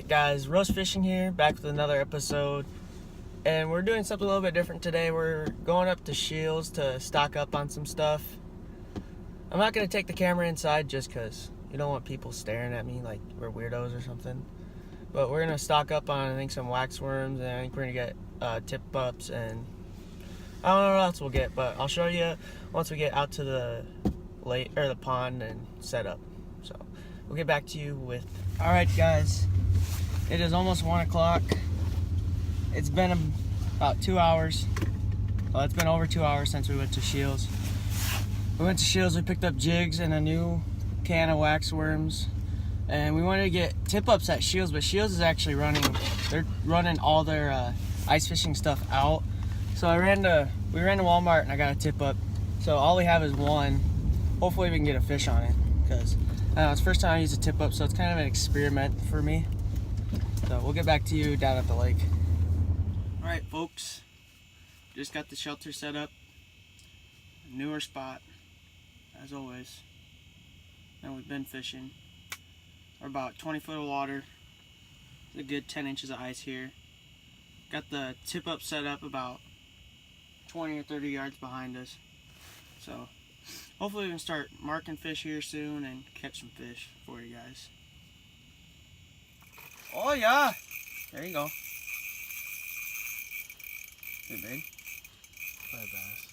Guys, Roast Fishing here, back with another episode, and we're doing something a little bit different today. We're going up to Shields to stock up on some stuff. I'm not going to take the camera inside just because you don't want people staring at me like we're weirdos or something, but we're going to stock up on, I think, some waxworms, and I think we're going to get tip-ups, and I don't know what else we'll get, but I'll show you once we get out to the lake or the pond and set up. So we'll get back to you with... Alright guys, it is almost 1 o'clock. It's been about 2 hours. Well, it's been over 2 hours since we went to Shields. We went to Shields, we picked up jigs and a new can of waxworms. And we wanted to get tip-ups at Shields, but Shields is actually they're running all their ice fishing stuff out. So we ran to Walmart and I got a tip-up. So all we have is one. Hopefully we can get a fish on it, because it's the first time I use a tip-up, so it's kind of an experiment for me. So we'll get back to you down at the lake. Alright folks, just got the shelter set up. Newer spot, as always. And we've been fishing. We're about 20 foot of water. There's a good 10 inches of ice here. Got the tip-up set up about 20 or 30 yards behind us. So hopefully we can start marking fish here soon and catch some fish for you guys. Oh yeah! There you go. Is it big? Probably bass.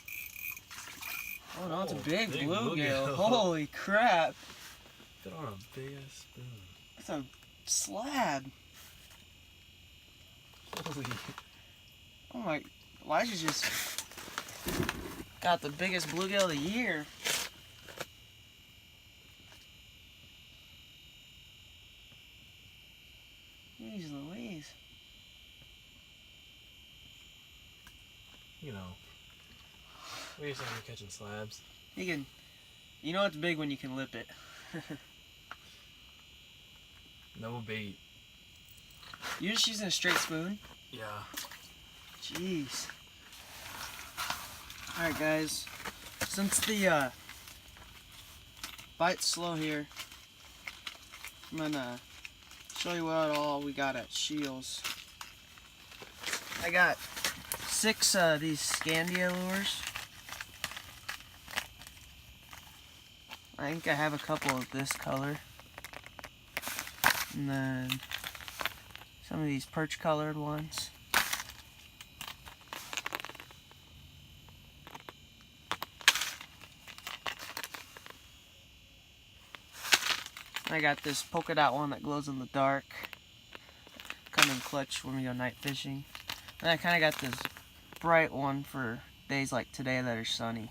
Oh no, it's a big bluegill. Holy crap! Fit on a big ass spoon. That's a slab. Holy. Oh my, Elijah just got the biggest bluegill of the year. Jeez Louise. You know, we used to be catching slabs. You know it's big when you can lip it. No bait. You're just using a straight spoon? Yeah. Jeez. Alright guys, since the bite's slow here, I'm gonna show you what all we got at Shields. I got 6 of these Scandia lures. I think I have a couple of this color. And then some of these perch colored ones. I got this polka dot one that glows in the dark. Come in clutch when we go night fishing. And I kind of got this bright one for days like today that are sunny.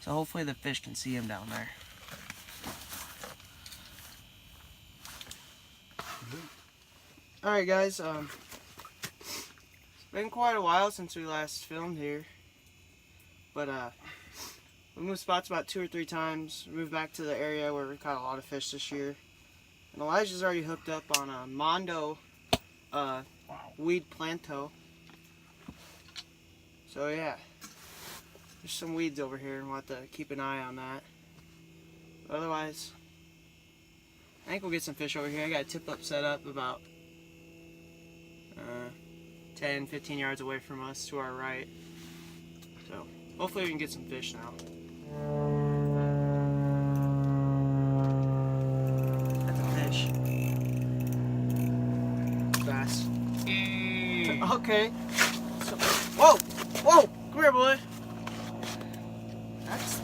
So hopefully the fish can see them down there. Alright guys, it's been quite a while since we last filmed here. But we moved spots about 2 or 3 times. We moved back to the area where we caught a lot of fish this year. And Elijah's already hooked up on a MONDO weed planto. So yeah, there's some weeds over here and we'll have to keep an eye on that. But otherwise, I think we'll get some fish over here. I got a tip-up set up about 10-15 yards away from us to our right. So hopefully we can get some fish now. That's a fish. Bass. Okay. So, whoa! Whoa! Come here, boy. That's...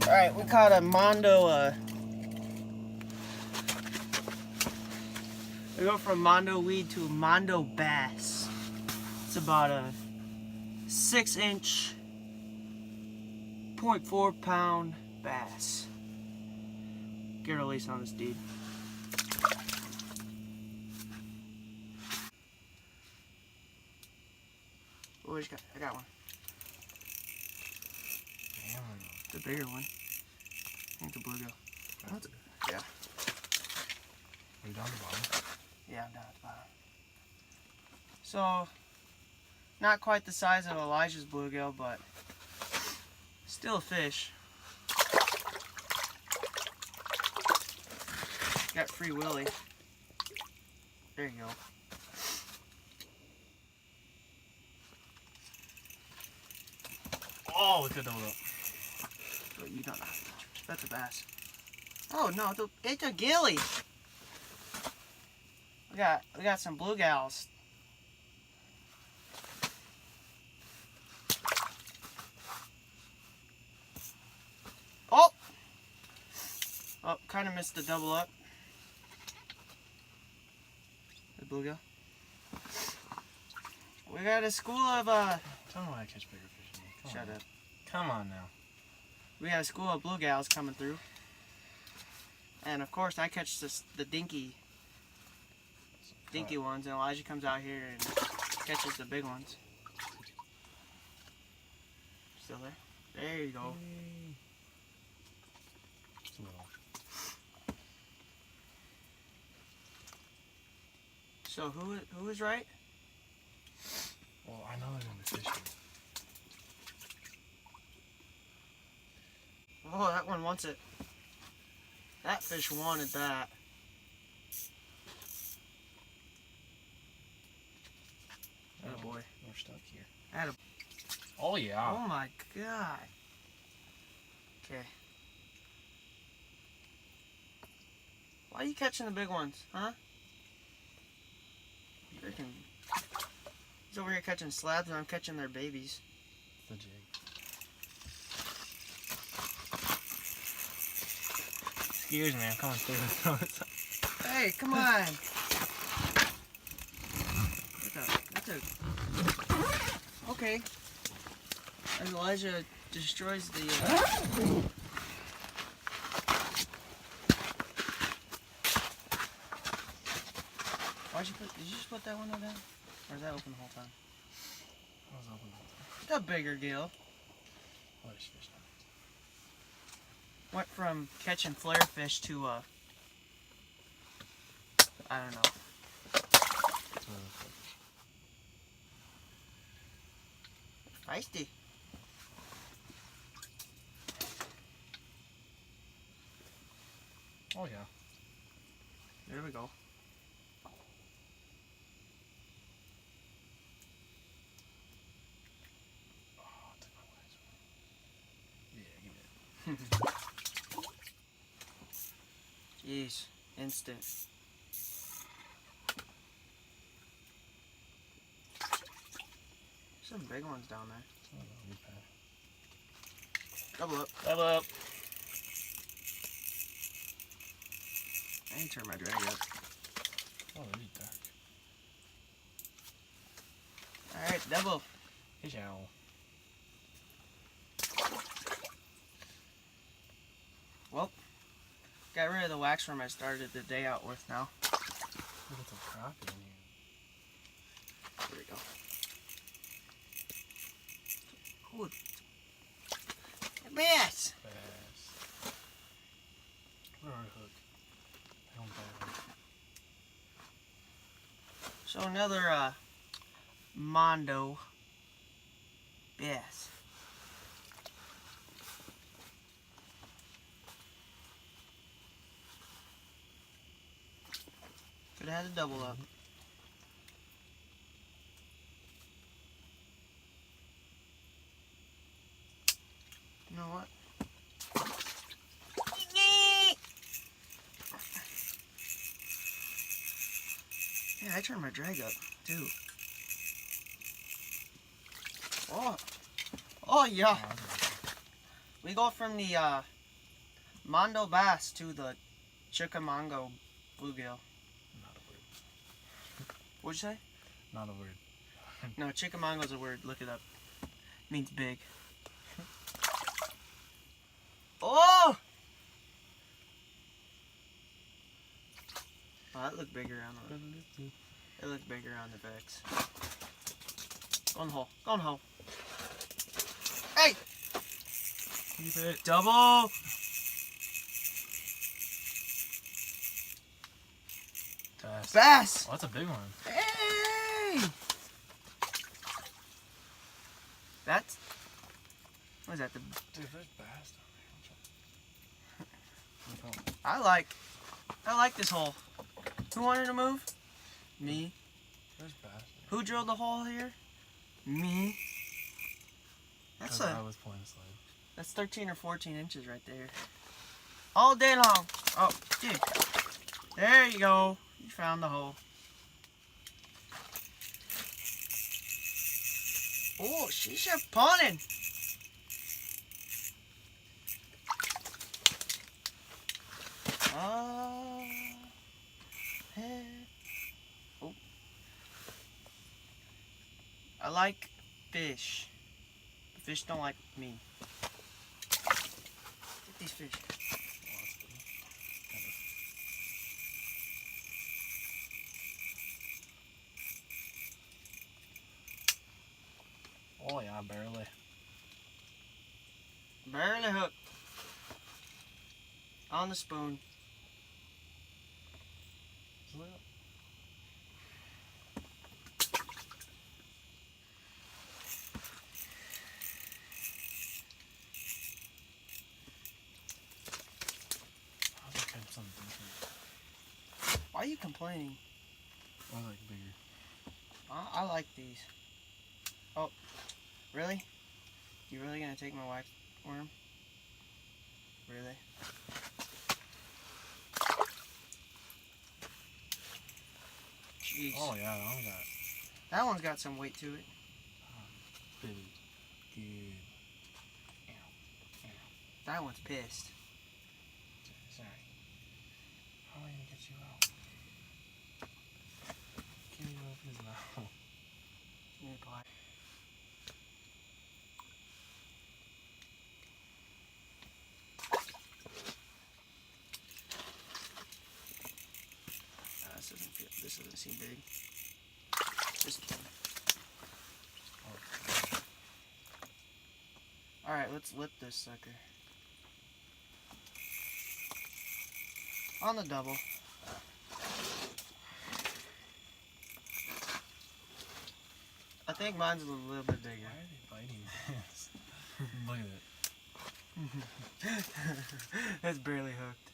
Alright, we caught a MONDO, we go from MONDO weed to a MONDO bass. It's about a 6-inch, 0.4 pound bass. Get a release on this dude. Oh, what you got? I got one. Damn. The bigger one. I think the bluegill. Yeah. Are you down the bottom? Yeah, I'm down at the bottom. So, not quite the size of Elijah's bluegill, but still a fish. Got Free Willy. There you go. Oh, look at that one. Oh, you don't know. That's a bass. Oh no, it's a gilly. We got some blue gals. Oh! Oh, kind of missed the double up. The bluegill. We got a school of Tell me why I catch bigger fish than you. Shut up. Come on now. We got a school of bluegills coming through. And of course I catch the dinky ones, and Elijah comes out here and catches the big ones. Still there? There you go. It's a little. So who is right? Well, I know they're gonna be fishing. Oh, that one wants it. That fish wanted that. Oh boy. We're stuck here. Atta. Oh yeah. Oh my god. Okay. Why are you catching the big ones, huh? Freaking. He's over here catching slabs and I'm catching their babies. The jig. Excuse me, I'm coming through. Hey, come on. That's a. Okay. As Elijah destroys the. Did you just put that one on there? Or is that open the whole time? I was open. The bigger gill. Oh, there's fish now. Went from catching flare fish to I don't know. It's one of those fish. Feisty. Oh yeah. There we go. Oh, I took my last one. Yeah, give me it. Jeez, instant. Some big ones down there. Oh, no, we passed. Double up. Double up. I need to turn my drag up. Oh, really dark. Alright, double. Fish owl. Well, got rid of the wax worm I started the day out with now. Look at some crappie in here. There we go. Ooh. Bass! Bass. Where are the hook? I don't buy one. So another MONDO bass. Could have had a double up. You know what? Yeah, I turned my drag up too. Oh, oh yeah. We go from the Mondo bass to the Chickamauga bluegill. Not a word. What'd you say? Not a word. No, Chickamauga's a word. Look it up. Means big. Oh! Oh, that looked bigger on the. It looked bigger on the Vex. Go in the hole. Go in the hole. Hey! Keep it. Double! Bass. Bass! Oh, that's a big one. Hey! That's. What is that? Dude, there's bass down there. I like I like this hole. Who wanted to move? Me. There's bass. Who drilled the hole here? Me. That's I was pulling the slide. That's 13 or 14 inches right there. All day long. Oh, dude. There you go. You found the hole. Oh, she's just pawning. Hey. Oh. I like fish. The fish don't like me. Get these fish. Oh yeah, barely. Barely hooked. On the spoon. Why are you complaining? I like bigger. I like these. Oh, really? You really gonna take my wax worm? Really? Jeez. Oh yeah, That one's got some weight to it. Big. Good. That one's pissed. Sorry. How am I gonna get you out? Can't even open his mouth. This doesn't seem big. Just kidding. Alright, let's lip this sucker. On the double. I think mine's a little bit bigger. Why are they biting this? Look at it. That's barely hooked.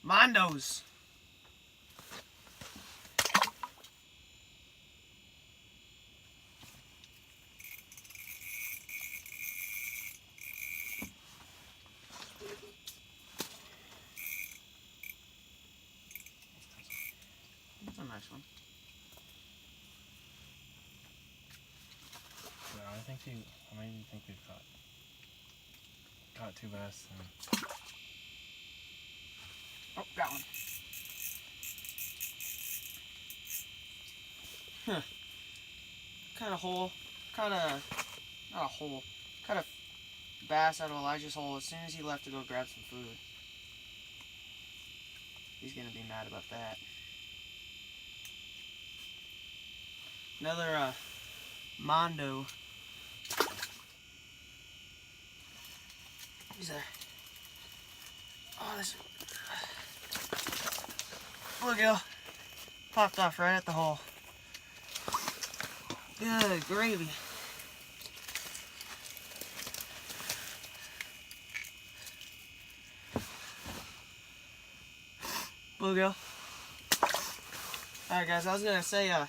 Mondos! That's a nice one. Yeah, I maybe think we've caught two bass. Oh, got one. Huh. Caught a hole. Not a hole. Caught a bass out of Elijah's hole as soon as he left to go grab some food. He's gonna be mad about that. Another Mondo. He's there. Oh, this bluegill popped off right at the hole. Good gravy. Bluegill. Alright guys, I was gonna say I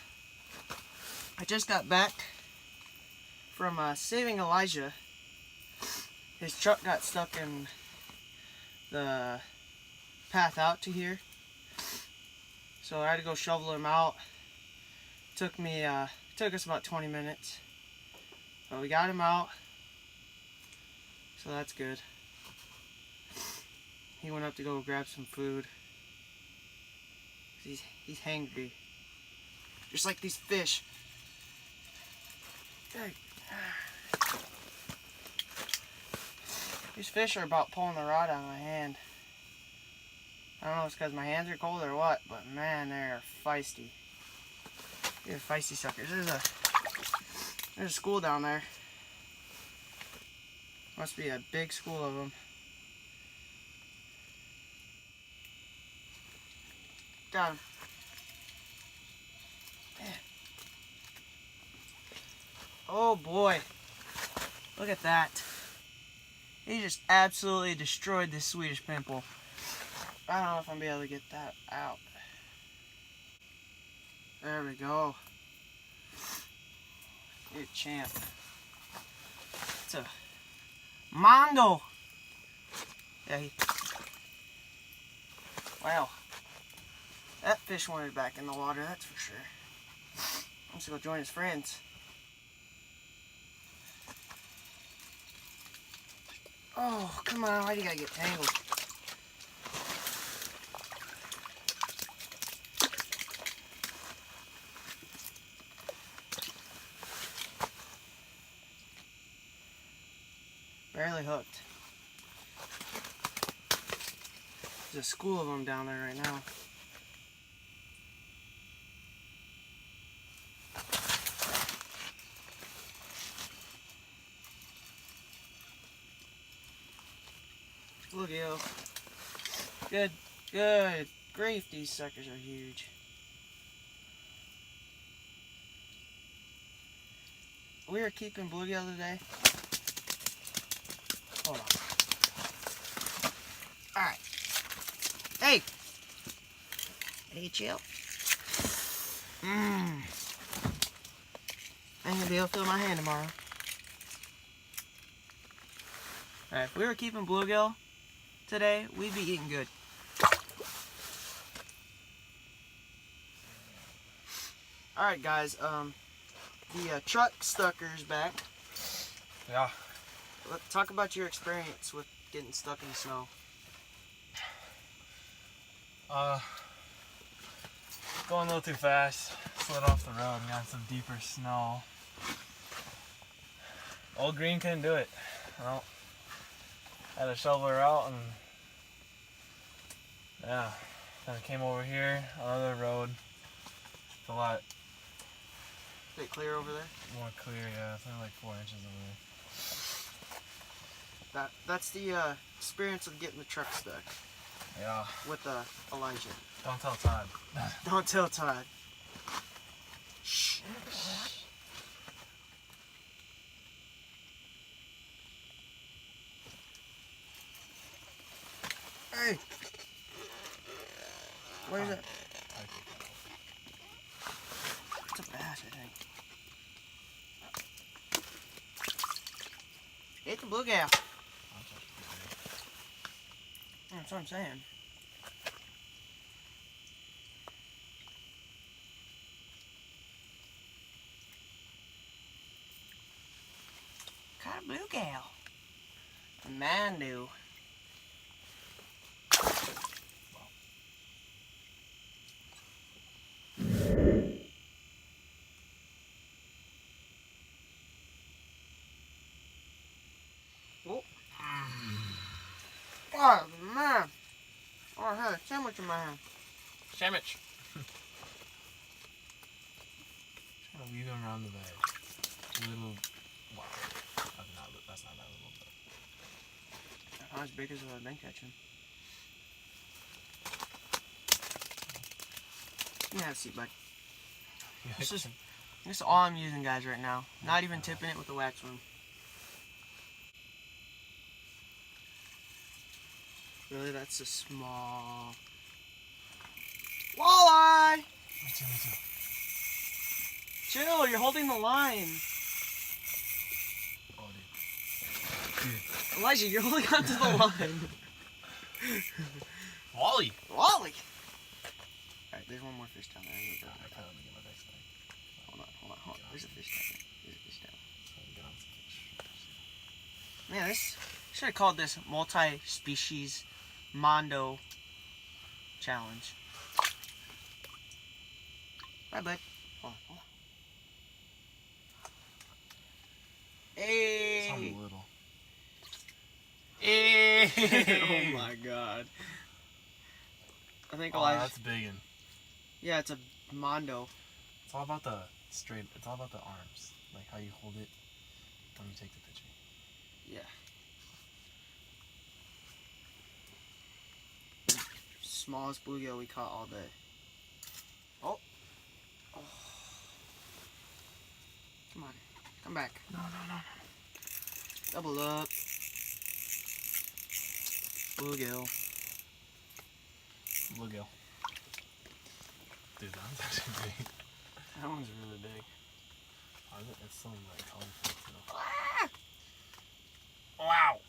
just got back from saving Elijah. His truck got stuck in the path out to here, so I had to go shovel him out. Took us about 20 minutes, but we got him out, so that's good. He went up to go grab some food. He's hangry, just like these fish. These fish are about pulling the rod out of my hand. I don't know if it's because my hands are cold or what, but man, they're feisty. They're feisty suckers. There's a school down there. Must be a big school of them. Got him. Man. Oh boy. Look at that. He just absolutely destroyed this Swedish pimple. I don't know if I'm gonna be able to get that out. There we go. Good champ. It's a MONDO. Yeah, wow. That fish wanted back in the water, that's for sure. I'm just gonna join his friends. Oh, come on, why do you gotta get tangled? Barely hooked. There's a school of them down there right now. Bluegill. Good grief, these suckers are huge. We are keeping bluegill today. Hold on. Alright. Hey! Hey, chill. I ain't gonna be able to feel my hand tomorrow. Alright, if we were keeping bluegill today, we'd be eating good. Alright guys, the truck stucker's back. Yeah. Let's talk about your experience with getting stuck in the snow. Going a little too fast. Slid off the road and got some deeper snow. Old Green couldn't do it. Well, had to shovel her out and yeah. Then I came over here on the road. It's a lot Is it clear over there? more clear, yeah. It's only like 4 inches over That's the experience of getting the truck stuck there. Yeah. with Elijah. Don't tell Todd. Don't tell Todd. Shh. Hey. Where's it? It's a bass, I think. It's a bluegill. That's what I'm saying. Kind of bluegill. A MONDO. Oh. Oh man. Oh, I had a sandwich in my hand. Sandwich. Trying to weave him around the bed. Little. Wow. That's not that little, but. Not as big as I've been catching. You can have a seat, bud. This is all I'm using, guys, right now. Not even tipping it with the wax worm. Really, that's a small walleye. Me too. Chill, you're holding the line. Oh, dude. Elijah, you're holding onto the line. Wally. Wally. Alright, there's one more fish down there. I probably let me get my back tonight. Hold on. There's a fish down there. So we get on some fish. Man, this should have called this multi-species MONDO challenge. Bye, bud. Hold on. Hey! Sounds a little. Hey! Oh my god. I think Elijah. That's big and. Yeah, it's a MONDO. It's all about the straight. It's all about the arms, like how you hold it when you take the picture. Yeah. Smallest bluegill we caught all day. Oh. Come on. Come back. No. Double up. Bluegill. Bluegill. Dude, that one's actually big. That one's really big. It's so like colorful too. Wow.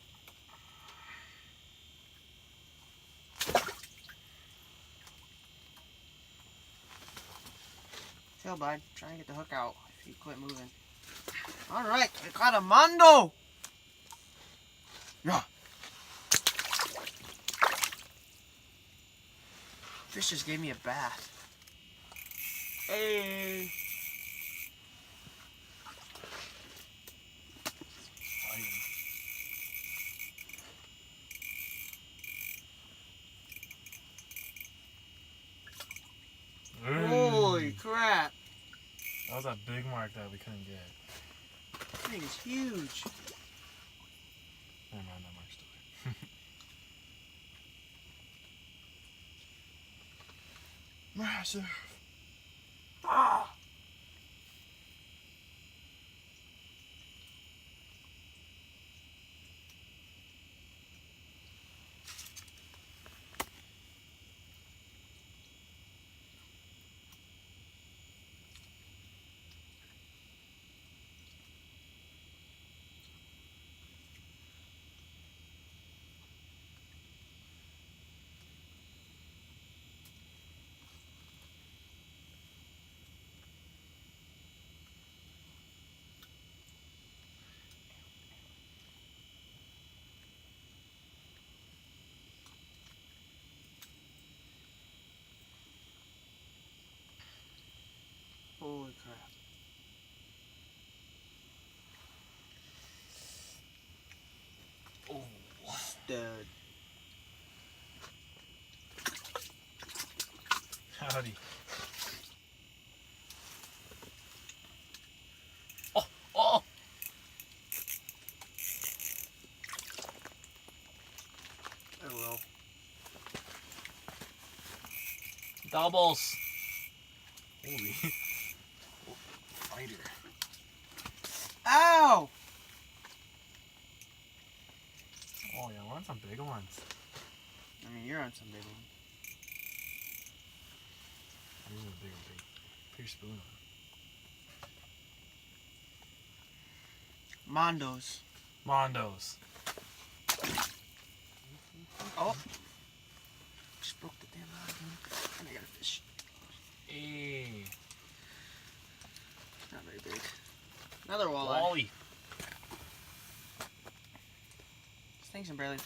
Chill, bud. Try and get the hook out if you quit moving. Alright, we caught a MONDO! Yeah. Fish just gave me a bath. Hey! Holy crap! That was a big mark that we couldn't get. That thing is huge. Never mind, that mark's still there. Massive. Ah! Holy crap. Oh, Stud. howdy. Oh! I will. Doubles. Holy. Fighter. Ow! Oh yeah, we're on some big ones. I mean, you're on some big one. I'm using a bigger bait. Put your spoon on. Mondos. Mondos. Oh! Just broke the damn rod again. And I got a fish. Hey. Not very big. Another walleye. Wally. This thing's barely.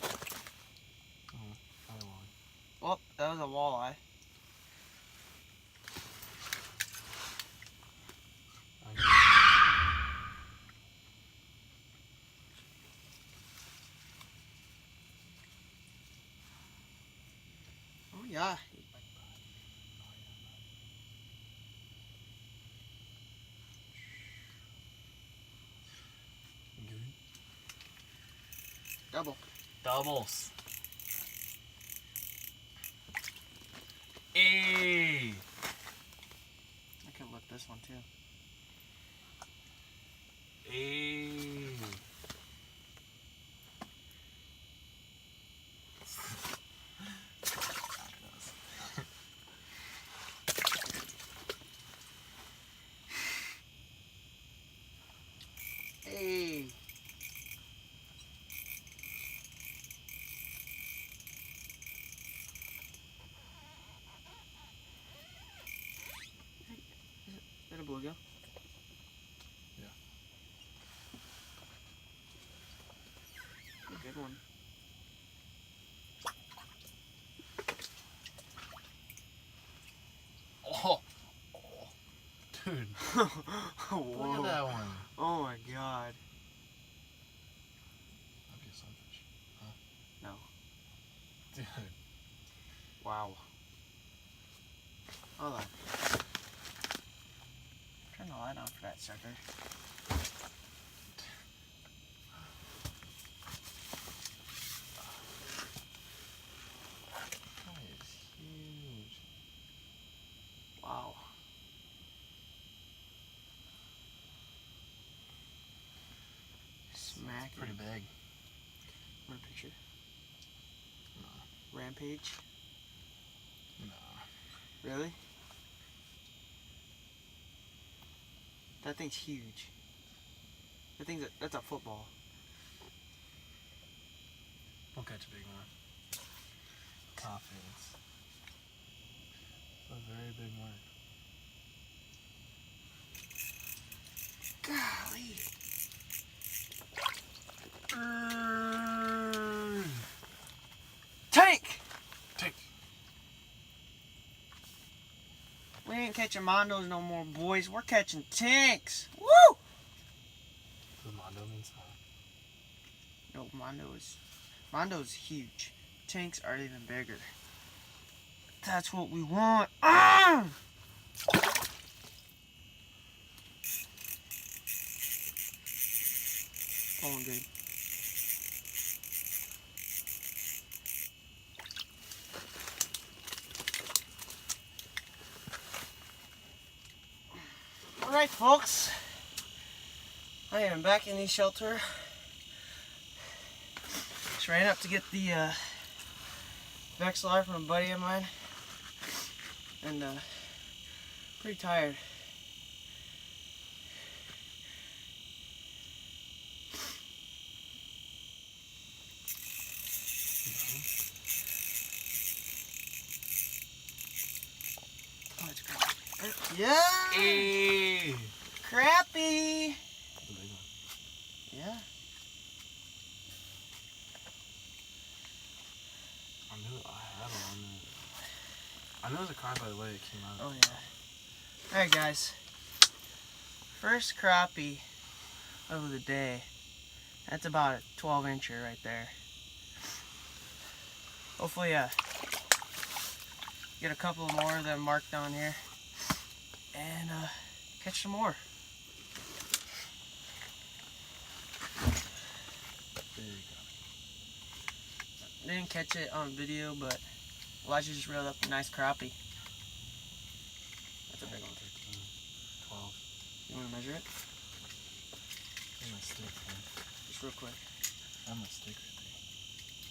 Oh, another wally. Well, that was a walleye. Oh yeah. Double. Doubles. Hey. I could lift this one too. Hey. Hey. Is that a bluegill? Yeah. A good one. Oh. Dude. Whoa. Look at that one. Oh my god. That'd be a sunfish. Huh? No. Dude. Wow. Hold on. Turn the light on for that sucker. That is huge. Wow. Smack. Pretty big. Want a picture? No. Rampage. Really? That thing's huge. That's a football. We'll catch a big one. Confidence. A very big mark. Golly. Tank! Take. We ain't catching mondos no more, boys. We're catching tanks. Woo! The mondo means huh? No, mondo's huge. Tanks are even bigger. That's what we want. Ah! Pulling good. Alright, folks. I am back in the shelter. Just ran up to get the Vexlar from a buddy of mine. And pretty tired. Oh, it's crappy. Yeah! Hey. Crappy! That's a big one. Yeah. I knew I had one on there. I knew it was a crappie by the way it came out. Oh, yeah. Alright, guys. First crappie of the day. That's about a 12-incher right there. Hopefully, get a couple more of them marked on here. And, catch some more. Big. Didn't catch it on video, but Elijah just reeled up a nice crappie. That's a big one. 13, 12. You want to measure it? Where's my stick, man? Just real quick. I have my stick right there.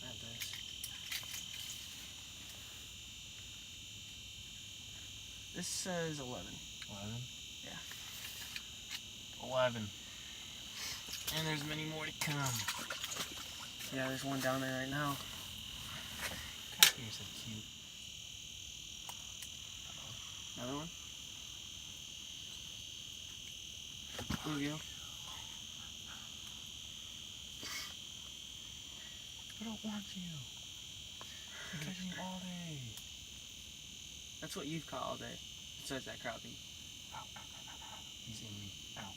I have this. This says 11. 11? Yeah. 11. And there's many more to come. Yeah, there's one down there right now. Crappies are cute. Another one? Bluegill. I don't want you. You're catching me all day. That's what you've caught all day. Besides that crappie. Ow, ow, ow, ow, ow. He's in me. Ow.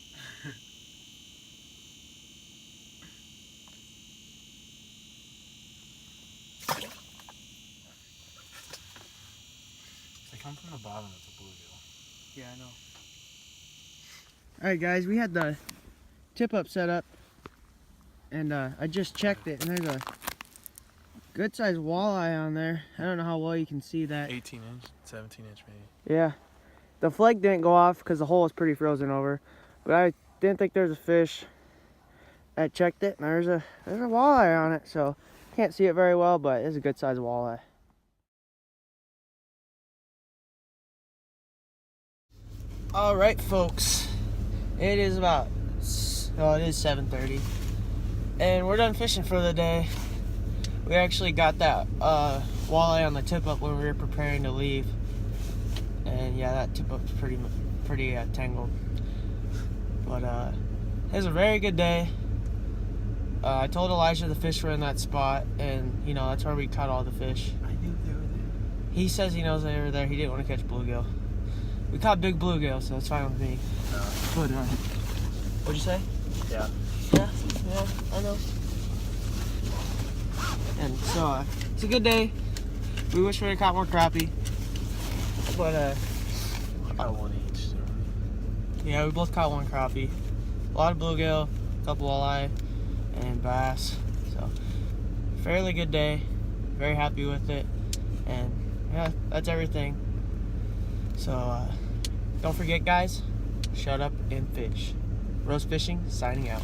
They come from the bottom of the bluegill. Yeah, I know. Alright, guys, we had the tip up set up. And I just checked it, and there's a good sized walleye on there. I don't know how well you can see that. 18 inch, 17 inch maybe. Yeah. The flag didn't go off because the hole is pretty frozen over. But I didn't think there was a fish. I checked it, and there's a walleye on it. So can't see it very well, but it's a good sized walleye. All right, folks. It is about, well, it is 7:30. And we're done fishing for the day. We actually got that walleye on the tip up when we were preparing to leave. And yeah, that tip up's pretty tangled. But it was a very good day. I told Elijah the fish were in that spot, and you know, that's where we caught all the fish. I knew they were there. He says he knows they were there. He didn't want to catch bluegill. We caught big bluegill, so it's fine with me. But what'd you say? Yeah. Yeah, I know. And so it's a good day. We wish we had caught more crappie. But I got one each. So. yeah, we both caught one crappie. A lot of bluegill, a couple walleye, and bass. So fairly good day. Very happy with it. And yeah, that's everything. So don't forget, guys, shut up and fish. Rose Fishing signing out.